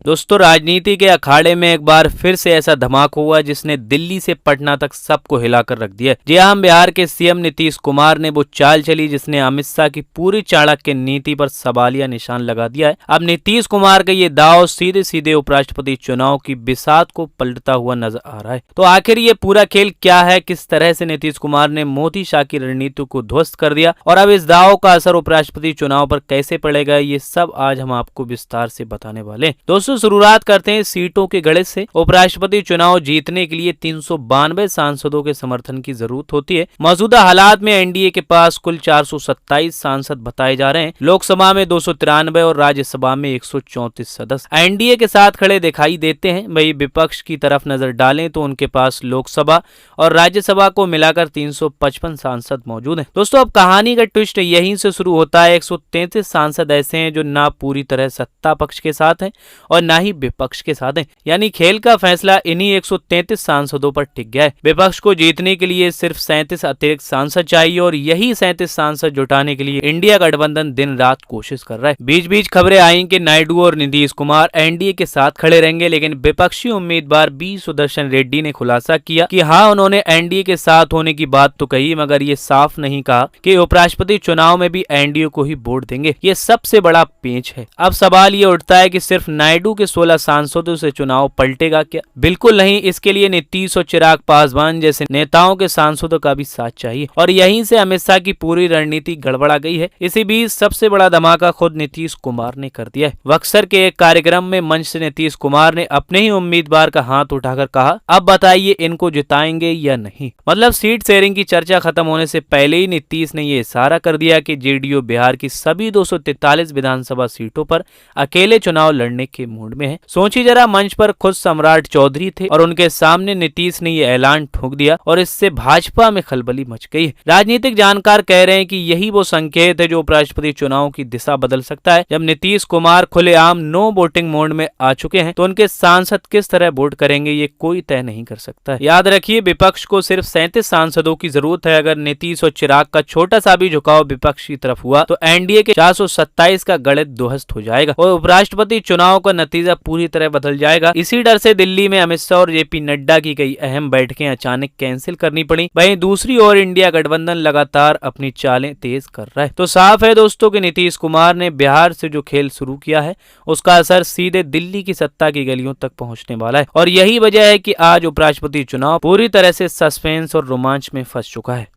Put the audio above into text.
दोस्तों, राजनीति के अखाड़े में एक बार फिर से ऐसा धमाका हुआ जिसने दिल्ली से पटना तक सबको हिलाकर रख दिया। जी हां, बिहार के सीएम नीतीश कुमार ने वो चाल चली जिसने अमित शाह की पूरी चाणक्य नीति पर सवालिया निशान लगा दिया है। अब नीतीश कुमार का ये दांव सीधे सीधे उपराष्ट्रपति चुनाव की बिसात को पलटता हुआ नजर आ रहा है। तो आखिर ये पूरा खेल क्या है, किस तरह से नीतीश कुमार ने मोदी शाह की रणनीति को ध्वस्त कर दिया और अब इस दांव का असर उपराष्ट्रपति चुनाव पर कैसे पड़ेगा, ये सब आज हम आपको विस्तार से बताने वाले हैं। दोस्तों, शुरुआत करते हैं सीटों के गणित से। उपराष्ट्रपति चुनाव जीतने के लिए 392 सांसदों के समर्थन की जरूरत होती है। मौजूदा हालात में एनडीए के पास कुल 427 सांसद बताए जा रहे हैं। लोकसभा में 293 और राज्यसभा में 134 सदस्य एनडीए के साथ खड़े दिखाई देते हैं। वही विपक्ष की तरफ नजर डालें तो उनके पास लोकसभा और राज्यसभा को मिलाकर 355 सांसद मौजूद हैं। दोस्तों, अब कहानी का ट्विस्ट यहीं से शुरू होता है। 133 सांसद ऐसे हैं जो ना पूरी तरह सत्ता पक्ष के साथ हैं और ना ही विपक्ष के साथ है। यानी खेल का फैसला इन्हीं 133 सांसदों पर टिक गया है। विपक्ष को जीतने के लिए सिर्फ 37 अतिरिक्त सांसद चाहिए और यही 37 सांसद जुटाने के लिए इंडिया गठबंधन दिन रात कोशिश कर रहा है। बीच बीच खबरें आई कि नायडू और नीतीश कुमार एनडीए के साथ खड़े रहेंगे, लेकिन विपक्षी उम्मीदवार बी सुदर्शन रेड्डी ने खुलासा किया कि हाँ, उन्होंने एनडीए के साथ होने की बात तो कही, मगर ये साफ नहीं कहा कि उपराष्ट्रपति चुनाव में भी एनडीए को ही वोट देंगे। ये सबसे बड़ा पेंच है। अब सवाल ये उठता है कि सिर्फ नायडू के 16 सांसदों से चुनाव पलटेगा क्या? बिल्कुल नहीं। इसके लिए नीतीश और चिराग पासवान जैसे नेताओं के सांसदों का भी साथ चाहिए और यहीं से अमित शाह की पूरी रणनीति गड़बड़ा गई है। इसी बीच सबसे बड़ा धमाका खुद नीतीश कुमार ने कर दिया है। बक्सर के एक कार्यक्रम में मंच से नीतीश कुमार ने अपने ही उम्मीदवार का हाथ उठाकर कहा, अब बताइए इनको जिताएंगे या नहीं। मतलब सीट शेयरिंग की चर्चा खत्म होने से पहले ही नीतीश ने ये इशारा कर दिया कि जेडीयू बिहार की सभी 243 विधानसभा सीटों पर अकेले चुनाव लड़ने के मूड में है। सोचिए जरा, मंच पर खुद सम्राट चौधरी थे और उनके सामने नीतीश ने ये ऐलान ठोक दिया और इससे भाजपा में खलबली मच गई। राजनीतिक जानकार कह रहे हैं कि यही वो संकेत है जो उपराष्ट्रपति चुनाव की दिशा बदल सकता है। जब नीतीश कुमार खुलेआम नो वोटिंग मोड में आ चुके हैं तो उनके सांसद किस तरह वोट करेंगे ये कोई तय नहीं कर सकता। याद रखिए, विपक्ष को सिर्फ 37 सांसदों की जरूरत है। अगर नीतीश और चिराग का छोटा सा भी झुकाव विपक्ष की तरफ हुआ तो एनडीए के 427 का गणित ध्वस्त हो जाएगा और उपराष्ट्रपति चुनाव का नतीजा पूरी तरह बदल जाएगा। इसी डर से दिल्ली में अमित शाह और जेपी नड्डा की कई अहम बैठकें अचानक कैंसिल करनी पड़ी। वहीं दूसरी ओर इंडिया गठबंधन लगातार अपनी चालें तेज कर रहा है। तो साफ है दोस्तों कि नीतीश कुमार ने बिहार से जो खेल शुरू किया है उसका असर सीधे दिल्ली की सत्ता की गलियों तक पहुंचने वाला है और यही वजह है कि आज उपराष्ट्रपति चुनाव पूरी तरह से सस्पेंस और रोमांच में फंस चुका है।